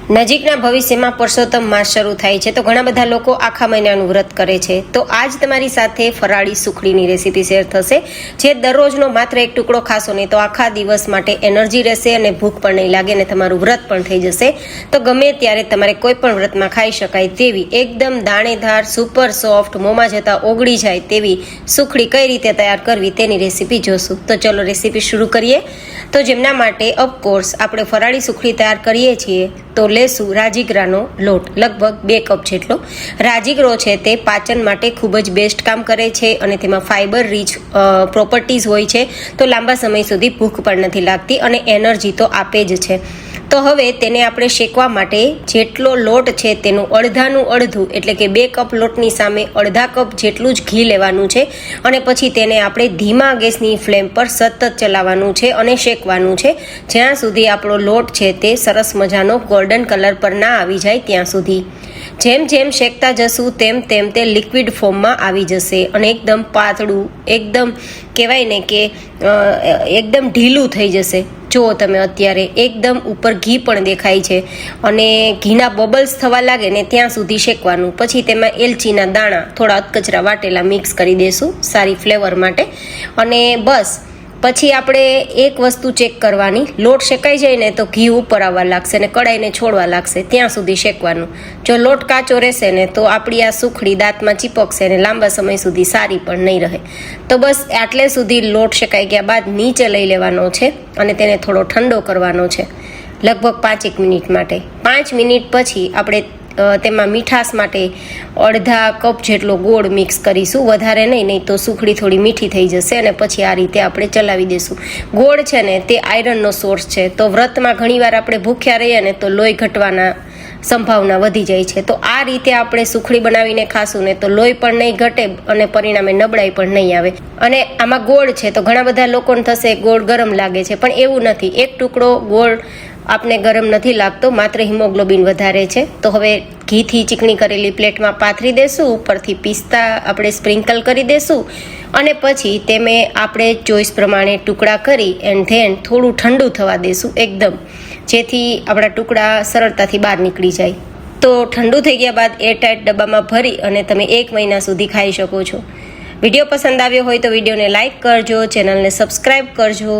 નજીકના ભવિષ્યમાં પુરુષોત્તમ માસ શરૂ થાય છે તો ઘણા બધા લોકો આખા મહિનાનું વ્રત કરે છે। તો આજ તમારી સાથે ફરાળી સુખડીની રેસીપી શેર થશે, જે દરરોજનો માત્ર એક ટુકડો ખાશો નહીં તો આખા દિવસ માટે એનર્જી રહેશે અને ભૂખ પણ નહીં લાગે અને તમારું વ્રત પણ થઈ જશે। તો ગમે ત્યારે તમારે કોઈ પણ વ્રતમાં ખાઈ શકાય તેવી એકદમ દાણેદાર, સુપર સોફ્ટ, મોંમાં જતા ઓગળી જાય તેવી સુખડી કઈ રીતે તૈયાર કરવી તેની રેસીપી જોશું। તો ચલો રેસીપી શરૂ કરીએ। તો જેમના માટે ઓફકોર્સ આપણે ફરાળી સુખડી તૈયાર કરીએ છીએ તો લેશું રાજીગરાનો લોટ, લગભગ 2 કપ જેટલો। રાજીગરો છે તે પાચન માટે ખૂબ જ બેસ્ટ કામ કરે છે અને તેમાં ફાઇબર રીચ પ્રોપર્ટીઝ હોય છે, તો લાંબા સમય સુધી ભૂખ પણ નથી લાગતી અને એનર્જી તો આપે જ છે। તો હવે તેને આપણે શેકવા માટે જેટલો લોટ છે તેનું અડધાનું અડધું એટલે કે 2 કપ લોટની સામે અડધા કપ જેટલું જ ઘી લેવાનું છે અને પછી તેને આપણે ધીમા ગેસની ફ્લેમ પર સતત ચલાવવાનું છે અને શેકવાનું છે જ્યાં સુધી આપણો લોટ છે તે સરસ મજાનો ગોલ્ડન કલર પર ના આવી જાય ત્યાં સુધી। જેમ જેમ શેકતા જશું તેમ તેમ તે લિક્વિડ ફોર્મમાં આવી જશે અને એકદમ પાતળું, એકદમ કહેવાય ને કે એકદમ ઢીલું થઈ જશે। જુઓ તમે અત્યારે એકદમ ઉપર ઘી પણ દેખાય છે અને ઘીના બબલ્સ થવા લાગે ને ત્યાં સુધી શેકવાનું। પછી તેમાં એલચીના દાણા થોડા અધકચરા વાટેલા મિક્સ કરી દેશું સારી ફ્લેવર માટે અને બસ પછી આપણે એક વસ્તુ ચેક કરવાની, લોટ શેકાઈ જાય ને તો ઘી ઉપર આવવા લાગશે અને કડાઈને છોડવા લાગશે ત્યાં સુધી શેકવાનું। જો લોટ કાચો રહેશે ને તો આપણી આ સુખડી દાંતમાં ચીપકશે અને લાંબા સમય સુધી સારી પણ નહીં રહે। તો બસ આટલે સુધી લોટ શેકાઈ ગયા બાદ નીચે લઈ લેવાનો છે અને તેને થોડો ઠંડો કરવાનો છે લગભગ 5 મિનિટ માટે। 5 મિનિટ પછી આપણે તેમાં મીઠાશ માટે અડધા કપ જેટલો ગોળ મિક્સ કરીશું, વધારે નહીં તો સુખડી થોડી મીઠી થઈ જશે અને પછી આ રીતે આપણે ચલાવી દઈશું। ગોળ છે ને તે આયરનનો સોર્સ છે, તો વ્રતમાં ઘણીવાર આપણે ભૂખ્યા રહીએ ને તો લોહી ઘટવાના સંભાવના વધી જાય છે। તો આ રીતે આપણે સુખડી બનાવીને ખાશું ને તો લોહી પણ નહીં ઘટે અને પરિણામે નબળાઈ પણ નહીં આવે। અને આમાં ગોળ છે તો ઘણા બધા લોકોને થશે ગોળ ગરમ લાગે છે, પણ એવું નથી। એક ટુકડો ગોળ આપને ગરમ નથી લાગતો, માત્ર હિમોગ્લોબિન વધારે છે। તો હવે ઘીથી ચીકણી કરેલી પ્લેટમાં પાથરી દેશું, ઉપરથી પિસ્તા આપણે સ્પ્રિંકલ કરી દેશું અને પછી તેમે આપણે ચોઈસ પ્રમાણે ટુકડા કરી એન્ડ ધેન થોડું ઠંડુ થવા દેશું એકદમ, જેથી આપણા ટુકડા સરળતાથી બહાર નીકળી જાય। તો ઠંડુ થઈ ગયા બાદ એરટાઇટ ડબ્બામાં ભરી અને તમે 1 મહિના સુધી ખાઈ શકો છો। વિડીયો પસંદ આવ્યો હોય તો વિડીયોને લાઇક કરજો, ચેનલને સબસ્ક્રાઈબ કરજો।